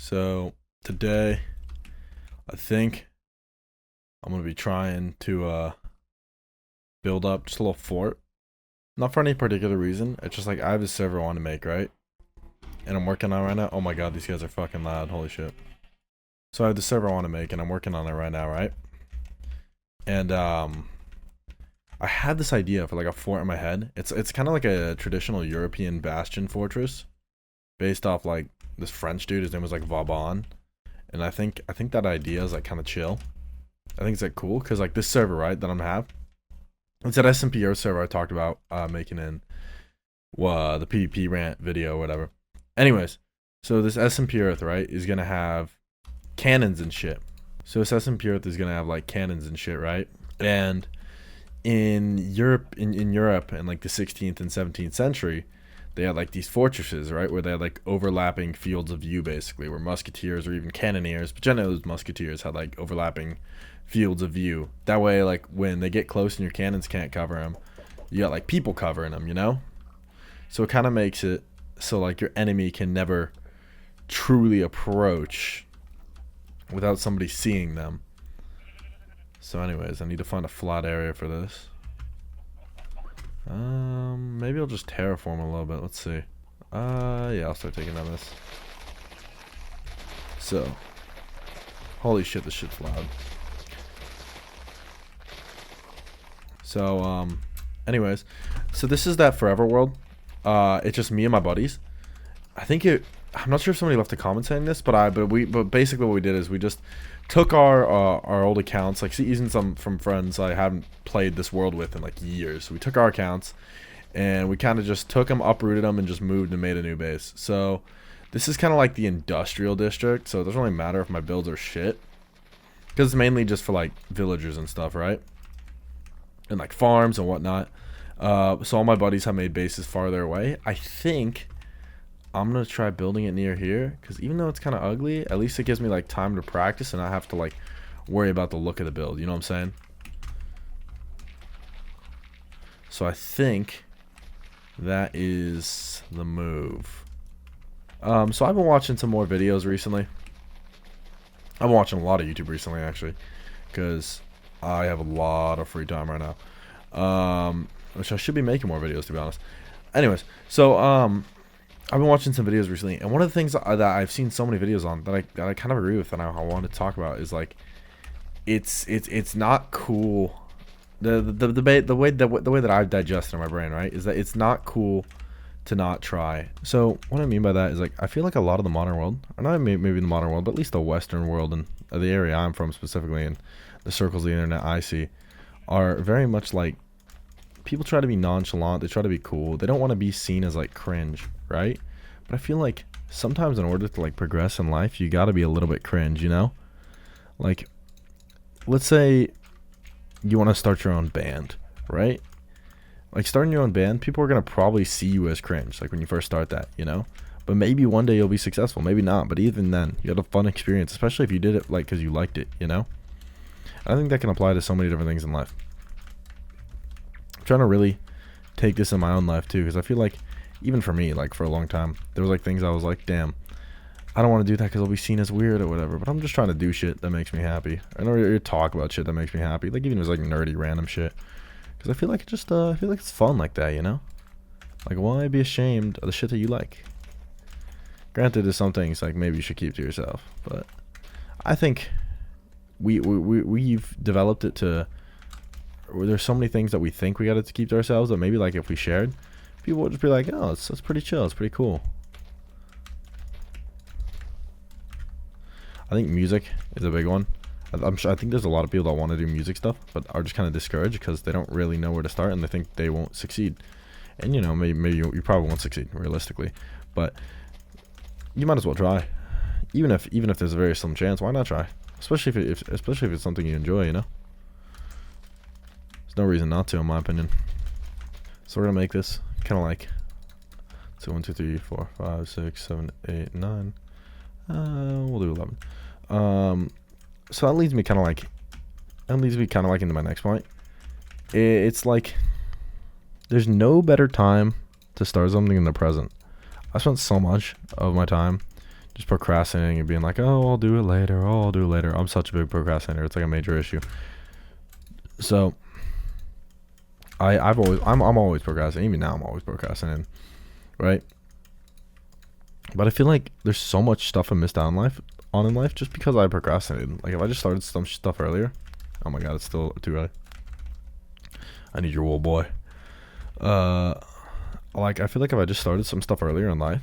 So today, I think I'm gonna be trying to build up just a little fort. Not for any particular reason. It's just like I have a server I want to make, right? And I'm working on it right now. Oh my god, these guys are fucking loud. Holy shit. So I have the server I want to make, and I'm working on it right now, right? And I had this idea for like a fort in my head. It's kind of like a traditional European bastion fortress, based off like this French dude. His name was like Vauban, and I think that idea is like kind of chill. I think it's like cool because like this server, right, that I'm gonna have, it's that SMP Earth server I talked about making in the PvP rant video or whatever. Anyways, so this SMP Earth, right, is gonna have cannons and shit. So this SMP Earth is gonna have like cannons and shit, right? And in Europe, in Europe, in like the 16th and 17th century, they had like these fortresses, right, where they had like overlapping fields of view, basically, where musketeers or even cannoneers, but generally those musketeers had like overlapping fields of view. That way, like when they get close and your cannons can't cover them, you got like people covering them, you know. So it kind of makes it so like your enemy can never truly approach without somebody seeing them. So anyways, I need to find a flat area for this. Maybe I'll just terraform a little bit. Let's see. Yeah, I'll start taking on this. So, holy shit, this shit's loud. So, anyways, so this is that forever world. It's just me and my buddies. I'm not sure if somebody left a comment saying this, but basically what we did is we just took our old accounts, like using some from friends I haven't played this world with in like years. So we took our accounts and we kind of just took them, uprooted them, and just moved and made a new base. So this is kind of like the industrial district, so it doesn't really matter if my builds are shit, because it's mainly just for like villagers and stuff, right? And like farms and whatnot. So all my buddies have made bases farther away. I think I'm gonna try building it near here, because even though it's kind of ugly, at least it gives me like time to practice and I have to like worry about the look of the build, you know what I'm saying? So I think that is the move. So I've been watching some more videos recently. I've been watching a lot of YouTube recently, actually, because I have a lot of free time right now, which I should be making more videos, to be honest. Anyways, so I've been watching some videos recently, and one of the things that I've seen so many videos on that I kind of agree with and I want to talk about is like it's not cool. The way that I've digested in my brain, right, is that it's not cool to not try. So what I mean by that is like I feel like a lot of the modern world, or not maybe the modern world, but at least the Western world and the area I'm from specifically, and the circles of the internet I see, are very much like people try to be nonchalant. They try to be cool. They don't want to be seen as like cringe, right? But I feel like sometimes in order to like progress in life, you got to be a little bit cringe, you know? Like, let's say you want to start your own band, right? Like starting your own band, people are going to probably see you as cringe, like when you first start that, you know? But maybe one day you'll be successful, maybe not. But even then, you had a fun experience, especially if you did it like because you liked it, you know? I think that can apply to so many different things in life. I'm trying to really take this in my own life too, because I feel like even for me, like for a long time, there was like things I was like, damn, I don't want to do that because I'll be seen as weird or whatever. But I'm just trying to do shit that makes me happy. I know you talk about shit that makes me happy, like even if it's like nerdy random shit, because I feel like I feel like it's fun like that, you know? Like, why be ashamed of the shit that you like? Granted, there's some things like maybe you should keep to yourself, but I think we've developed it to where there's so many things that we think we got to keep to ourselves that maybe like if we shared, people would just be like, oh, it's pretty chill, it's pretty cool. I think music is a big one. I think there's a lot of people that want to do music stuff but are just kind of discouraged because they don't really know where to start and they think they won't succeed. And you know, maybe you probably won't succeed realistically, but you might as well try. Even if there's a very slim chance, why not try? Especially if it's something you enjoy, you know? There's no reason not to, in my opinion. So we're gonna make this kind of like, so 1 2 3 4 5 6 7 8 9, we'll do 11. So that leads me kind of like into my next point. It's like there's no better time to start something in the present. I spent so much of my time Just procrastinating and being like, oh, I'll do it later. Oh, I'll do it later. I'm such a big procrastinator. It's like a major issue. So I'm always procrastinating. Even now, I'm always procrastinating, right? But I feel like there's so much stuff I missed out in life just because I procrastinated. Like if I just started some stuff earlier, oh my god, it's still too early. I need your wool, boy. Like I feel like if I just started some stuff earlier in life,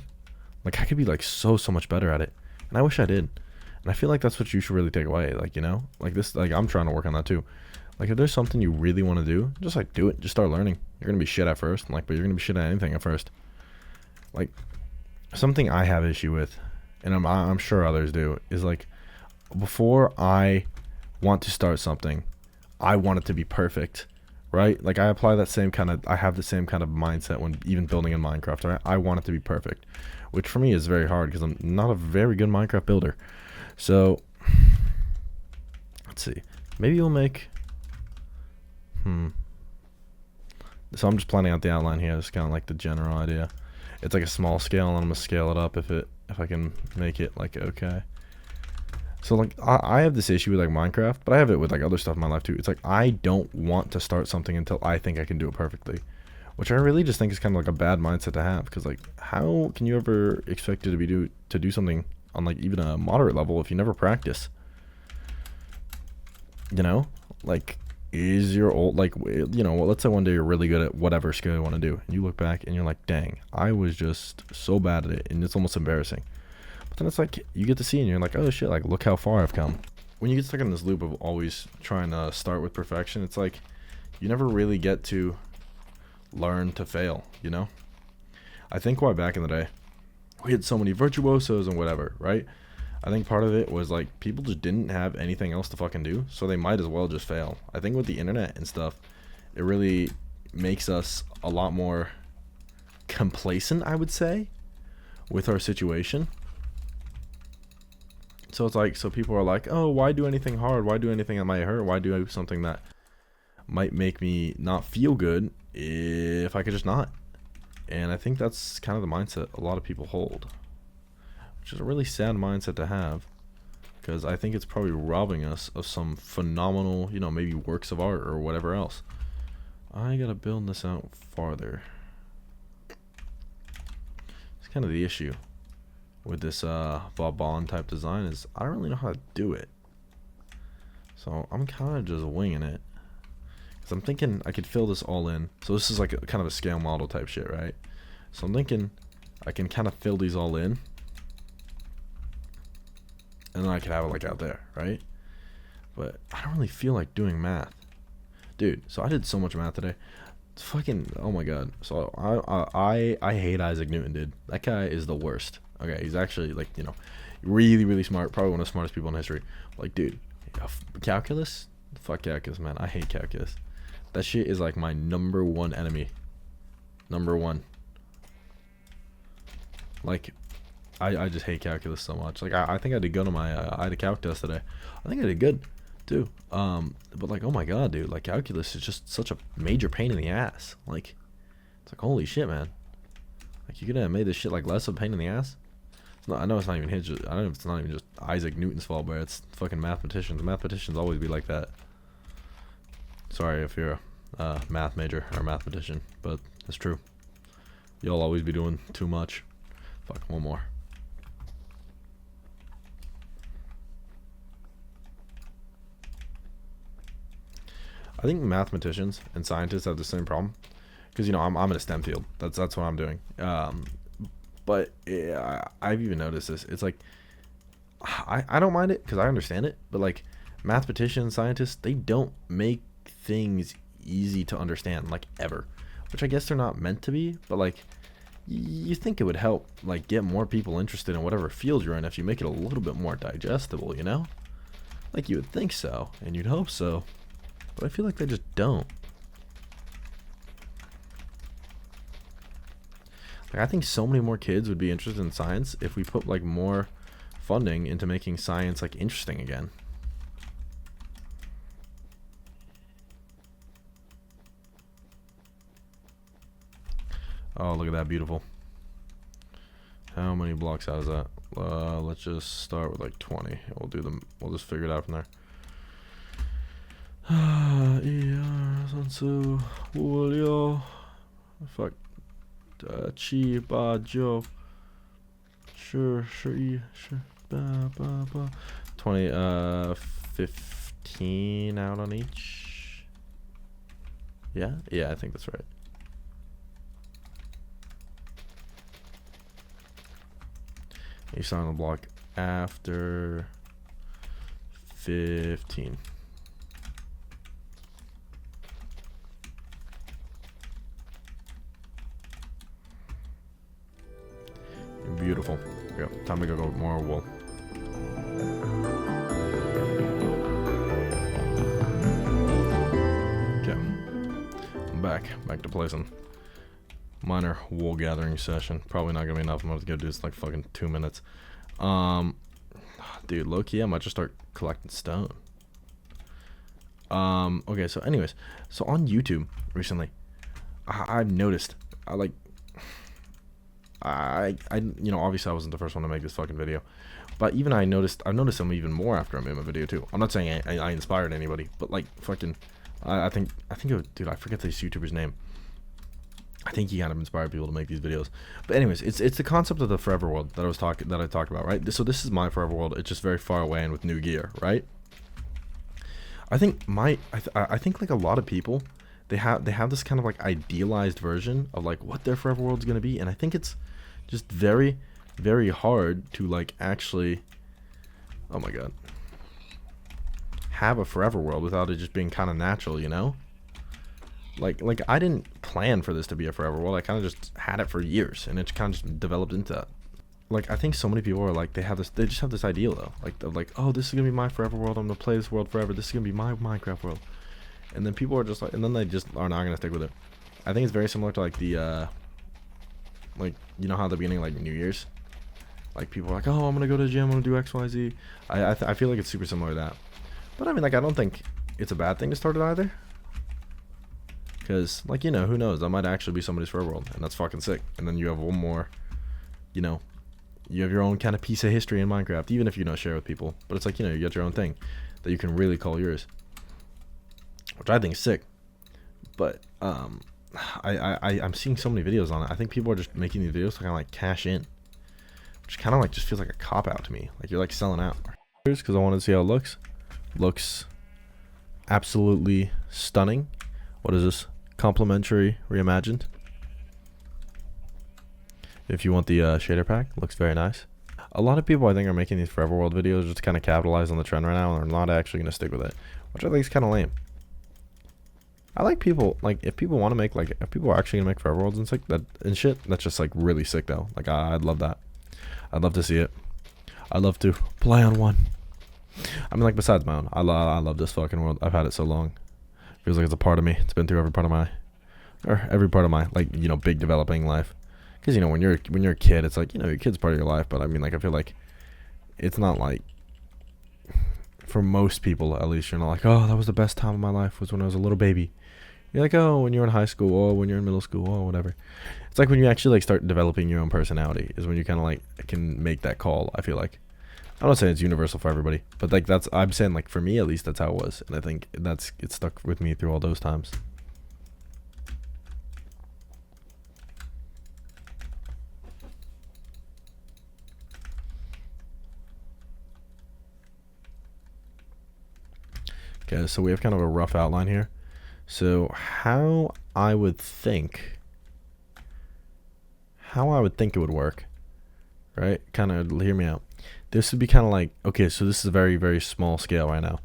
like I could be like so much better at it, and I wish I did. And I feel like that's what you should really take away. Like like this, like I'm trying to work on that too. Like if there's something you really want to do, just like do it. Just start learning. You're gonna be shit at first, but you're gonna be shit at anything at first. Like something I have issue with, and I'm sure others do, is like before I want to start something, I want it to be perfect, right? Like I have the same kind of mindset when even building in Minecraft. Right? I want it to be perfect, which for me is very hard because I'm not a very good Minecraft builder. So let's see, maybe we'll make so I'm just planning out the outline here. It's kind of like the general idea. It's like a small scale, and I'm gonna scale it up if I can make it like okay. So like I have this issue with like Minecraft, but I have it with like other stuff in my life too. It's like I don't want to start something until I think I can do it perfectly, which I really just think is kind of like a bad mindset to have. Because like how can you ever expect it to do something on like even a moderate level if you never practice? Like is your old like let's say one day you're really good at whatever skill you want to do, and you look back and you're like, dang, I was just so bad at it, and it's almost embarrassing. But then it's like you get to see and you're like, oh shit, like look how far I've come. When you get stuck in this loop of always trying to start with perfection, it's like you never really get to learn to fail. I think why back in the day we had so many virtuosos and whatever, right? I think part of it was like people just didn't have anything else to fucking do, so they might as well just fail. I think with the internet and stuff, it really makes us a lot more complacent, I would say, with our situation. So it's like, so people are like, oh, why do anything hard? Why do anything that might hurt? Why do something that might make me not feel good if I could just not? And I think that's kind of the mindset a lot of people hold, which is a really sad mindset to have, because I think it's probably robbing us of some phenomenal, maybe works of art or whatever else. I gotta build this out farther. It's kind of the issue with this Vauban type design is I don't really know how to do it. So I'm kind of just winging it. Because I'm thinking I could fill this all in. So this is like a kind of a scale model type shit, right? So I'm thinking I can kind of fill these all in, and then I could have it like out there, right? But I don't really feel like doing math. Dude, so I did so much math today. It's fucking, oh my god. So I hate Isaac Newton, dude. That guy is the worst. Okay, he's actually like, really smart, probably one of the smartest people in history. Like, dude, calculus? Fuck calculus, man. I hate calculus. That shit is like my number one enemy. Number one. Like, I just hate calculus so much. Like, I think I did good on my, I had a calc test today. I think I did good, too. But like, oh my god, dude, like, calculus is just such a major pain in the ass. Like, it's like, holy shit, man. Like, you could have made this shit, like, less of a pain in the ass? I know it's not even his, I don't know if it's not even just Isaac Newton's fault, but it's fucking mathematicians. Mathematicians always be like that. Sorry if you're a math major or a mathematician, but it's true. Y'all always be doing too much. Fuck, one more. I think mathematicians and scientists have the same problem, because I'm in a STEM field. That's what I'm doing. But yeah, I've even noticed this. It's like I don't mind it because I understand it, but like mathematicians, scientists, they don't make things easy to understand, like, ever, which I guess they're not meant to be. But like, you think it would help like get more people interested in whatever field you're in if you make it a little bit more digestible, like you would think so, and you'd hope so, but I feel like they just don't. Like, I think so many more kids would be interested in science if we put like more funding into making science like interesting again. Oh, look at that, beautiful. How many blocks out is that? Let's just start with like 20. We'll just figure it out from there. Fuck. Chi ba jo. Sure. 20, 15 out on each. Yeah, I think that's right. You start on the block after 15. Beautiful. Here we go. Time to go more wool. Okay. I'm back to play some minor wool gathering session. Probably not gonna be enough. I'm gonna go do this in like fucking 2 minutes. Dude, low key, I might just start collecting stone. Okay, so anyways, so on YouTube recently, I've noticed, you know, obviously I wasn't the first one to make this fucking video, but even I've noticed them even more after I made my video too. I'm not saying I inspired anybody, but like fucking, I think it was, dude, I forget this YouTuber's name. I think he kind of inspired people to make these videos. But anyways, it's the concept of the forever world that I talked about, right? So this is my forever world. It's just very far away and with new gear, right? I think I think like a lot of people, they have this kind of like idealized version of like what their forever world's gonna be, and I think it's just very, very hard to like actually, oh my god, have a forever world without it just being kind of natural, you know? Like I didn't plan for this to be a forever world. I kind of just had it for years, and it kind of just developed into that. Like I think so many people are like they just have this ideal though, like oh, this is gonna be my forever world. I'm gonna play this world forever. This is gonna be my Minecraft world. And then people are just like, and then they just are not gonna stick with it. I think it's very similar to like the like, you know how at the beginning of like New Year's, like people are like, oh, I'm gonna go to the gym, I'm gonna do X, Y, Z. I feel like it's super similar to that. But I mean, like, I don't think it's a bad thing to start it either. Because, like, you know, who knows? That might actually be somebody's forever world, and that's fucking sick. And then you have one more, you know, you have your own kind of piece of history in Minecraft, even if you don't share with people. But it's like, you know, you get your own thing that you can really call yours, which I think is sick. But I'm seeing so many videos on it. I think people are just making these videos to kind of like cash in, which kind of like just feels like a cop out to me. Like you're like selling out. Because I wanted to see how it looks. Looks absolutely stunning. What is this? Complimentary reimagined. If you want the shader pack, looks very nice. A lot of people I think are making these forever world videos just to kind of capitalize on the trend right now, and they're not actually going to stick with it, which I think is kind of lame. I like people, like, if people want to make, like, if people are actually gonna make forever worlds and like that and shit, that's just like really sick though. Like I'd love that. I'd love to see it. I'd love to play on one. I mean, like, besides my own, I love this fucking world. I've had it so long. Feels like it's a part of me. It's been through every part of my like, you know, big developing life. Because, you know, when you're a kid, it's like, you know, your kid's part of your life. But I mean, like, I feel like it's not like, for most people at least, you're not like, oh, that was the best time of my life was when I was a little baby. You're like, oh, when you're in high school, oh, when you're in middle school, oh, whatever. It's like when you actually like start developing your own personality is when you kind of like can make that call. I feel like. I'm not saying it's universal for everybody, but like I'm saying, like, for me at least, that's how it was, and I think it stuck with me through all those times. Okay, so we have kind of a rough outline here. So how I would think it would work, right? Kind of hear me out. This would be kind of like, okay, so this is a very, very small scale right now.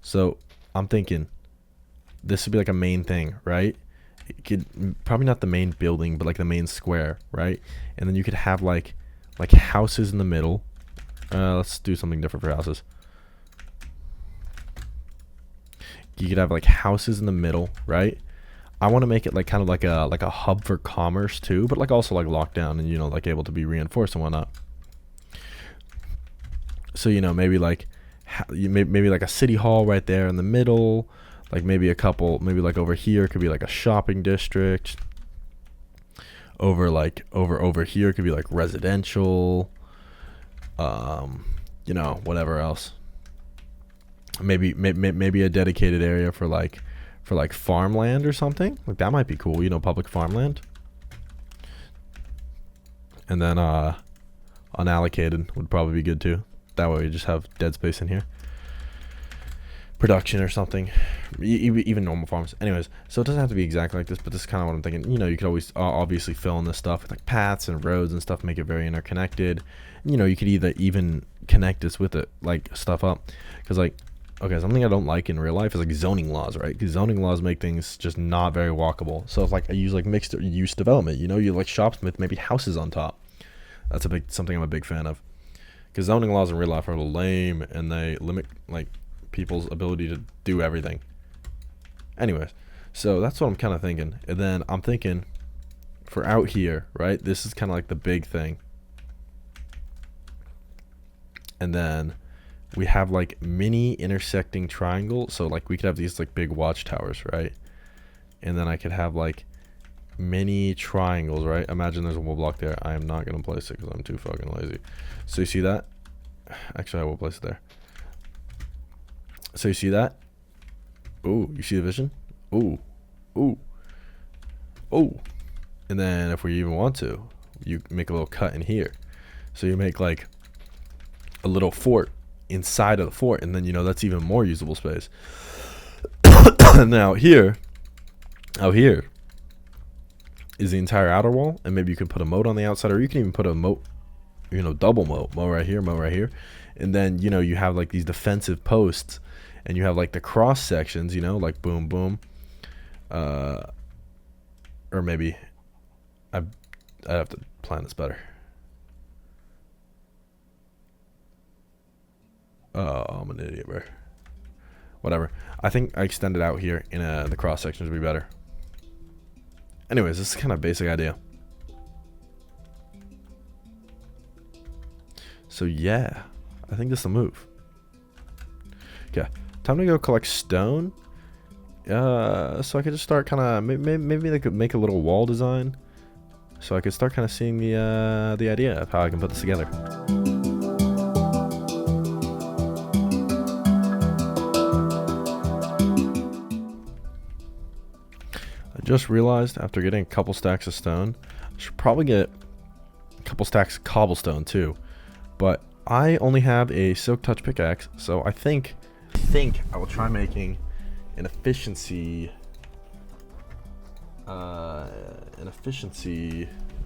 So I'm thinking this would be like a main thing, right? It could probably not the main building, but like the main square, right? And then you could have like houses in the middle. Let's do something different for houses. You could have like houses in the middle, right? I want to make it like kind of like a hub for commerce too, but like also like locked down and, you know, like able to be reinforced and whatnot. So, you know, maybe like maybe like a city hall right there in the middle, like maybe a couple, maybe like over here could be like a shopping district. over here could be like residential, you know, whatever else. Maybe a dedicated area for like farmland or something. Like that might be cool, you know, public farmland. And then unallocated would probably be good too. That way you just have dead space in here. Production or something, even normal farms. Anyways, so it doesn't have to be exactly like this, but this is kind of what I'm thinking. You know, you could always obviously fill in this stuff with like paths and roads and stuff, make it very interconnected. You know, you could even connect this with it, like stuff up, because like, okay, something I don't like in real life is like zoning laws, right? Because zoning laws make things just not very walkable. So if like I use like mixed use development, you know, you like shops with maybe houses on top. That's something I'm a big fan of. Because zoning laws in real life are lame and they limit like people's ability to do everything. Anyways, so that's what I'm kind of thinking. And then I'm thinking for out here, right? This is kind of like the big thing. And then we have like mini intersecting triangle. So like we could have these like big watchtowers, right? And then I could have like mini triangles, right? Imagine there's a wool block there. I am not going to place it because I'm too fucking lazy. So you see that? Actually, I will place it there. So you see that? Ooh, you see the vision? Ooh, ooh, ooh. And then if we even want to, you make a little cut in here. So you make like a little fort inside of the fort, and then you know that's even more usable space. And then out here is the entire outer wall, and maybe you can put a moat on the outside, or you can even put a moat, you know, double moat right here, and then you know you have like these defensive posts. And you have like the cross sections, you know, like boom, boom. Or maybe I'd have to plan this better. Oh, I'm an idiot, bro. Whatever. I think I extend it out here in the cross sections would be better. Anyways, this is kind of basic idea. So yeah, I think this will move. Okay. Time to go collect stone. So I could just start kind of maybe they could make a little wall design, so I could start kind of seeing the idea of how I can put this together. I just realized after getting a couple stacks of stone, I should probably get a couple stacks of cobblestone too, but I only have a silk touch pickaxe, so I think I will try making an efficiency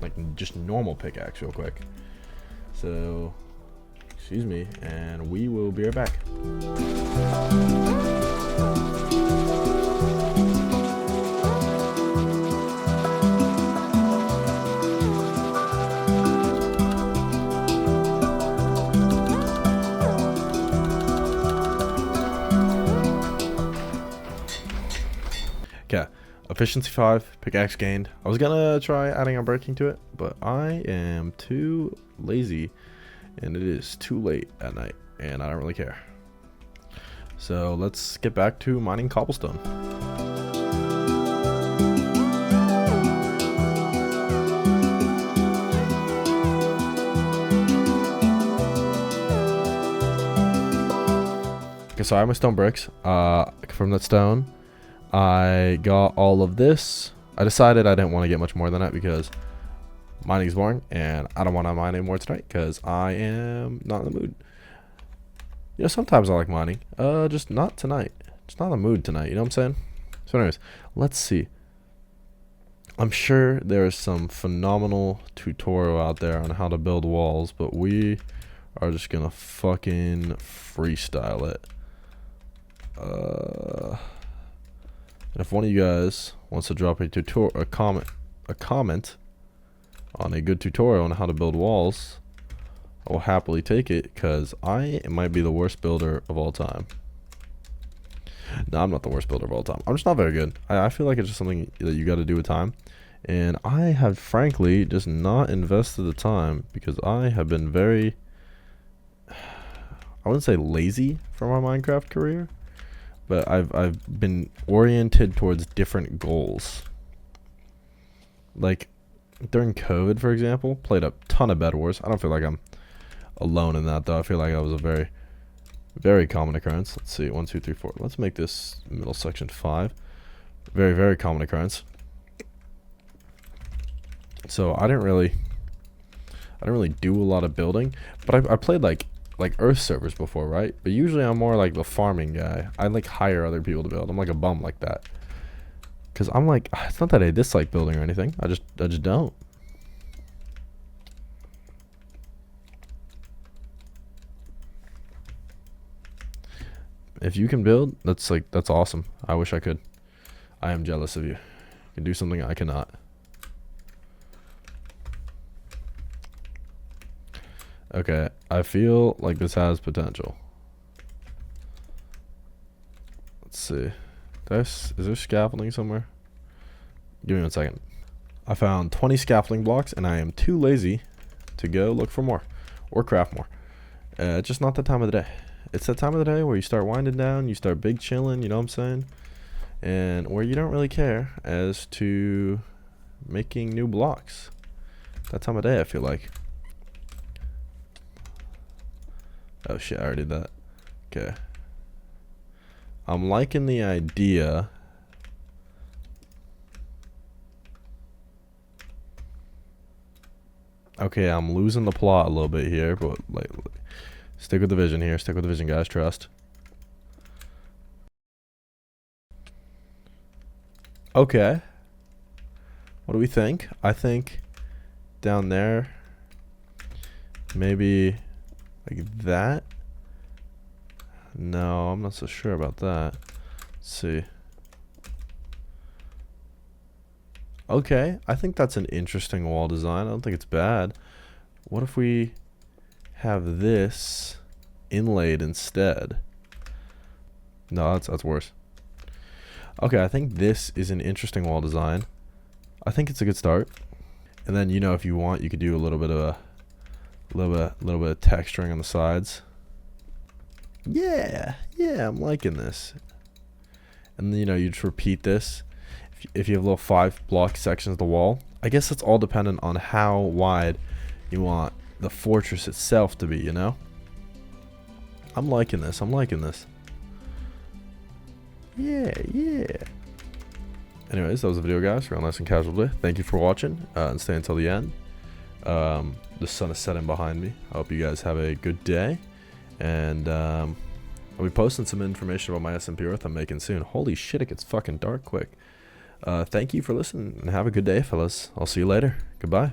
like just normal pickaxe real quick. So excuse me, and we will be right back. Okay, efficiency 5, pickaxe gained. I was gonna try adding unbreaking to it, but I am too lazy, and it is too late at night, and I don't really care. So let's get back to mining cobblestone. Okay, so I have my stone bricks. From that stone, I got all of this. I decided I didn't want to get much more than that because mining is boring, and I don't want to mine anymore tonight because I am not in the mood. You know, sometimes I like mining. Just not tonight. Just not in the mood tonight. You know what I'm saying? So, anyways, let's see. I'm sure there is some phenomenal tutorial out there on how to build walls, but we are just gonna fucking freestyle it. And if one of you guys wants to drop a comment on a good tutorial on how to build walls, I will happily take it, because I might be the worst builder of all time. No, I'm not the worst builder of all time. I'm just not very good. I feel like it's just something that you got to do with time. And I have frankly just not invested the time because I have been very, I wouldn't say lazy for my Minecraft career, but I've been oriented towards different goals. Like, during COVID, for example, played a ton of Bed Wars. I don't feel like I'm alone in that, though. I feel like that was a very, very common occurrence. Let's see, 1, 2, 3, 4. Let's make this middle section 5. Very, very common occurrence. So I didn't really do a lot of building, but I played like Earth servers before, right? But usually I'm more like the farming guy. I like hire other people to build. I'm like a bum like that. Cause I'm like, it's not that I dislike building or anything. I just don't. If you can build, that's awesome. I wish I could. I am jealous of you. You can do something I cannot. Okay, I feel like this has potential. Let's see. Is there scaffolding somewhere? Give me 1 second. I found 20 scaffolding blocks, and I am too lazy to go look for more or craft more. It's just not the time of the day. It's that time of the day where you start winding down, you start big chilling, you know what I'm saying? And where you don't really care as to making new blocks. That time of day, I feel like. Oh shit, I already did that. Okay. I'm liking the idea. Okay, I'm losing the plot a little bit here, but like, stick with the vision here. Stick with the vision, guys. Trust. Okay. What do we think? I think down there, maybe like that. No, I'm not so sure about that. Let's see. Okay, I think that's an interesting wall design. I don't think it's bad. What if we have this inlaid instead? No, that's worse. Okay, I think this is an interesting wall design. I think it's a good start. And then, you know, if you want, you could do a little bit of texturing on the sides. Yeah, I'm liking this. And then, you know, you just repeat this. If you have little 5-block sections of the wall, I guess it's all dependent on how wide you want the fortress itself to be, you know? I'm liking this. Yeah. Anyways, that was the video, guys. Real nice and casual day. Thank you for watching, and stay until the end. The sun is setting behind me. I hope you guys have a good day, and I'll be posting some information about my SMP Earth I'm making soon. Holy shit, it gets fucking dark quick. Thank you for listening, and have a good day, fellas. I'll see you later. Goodbye.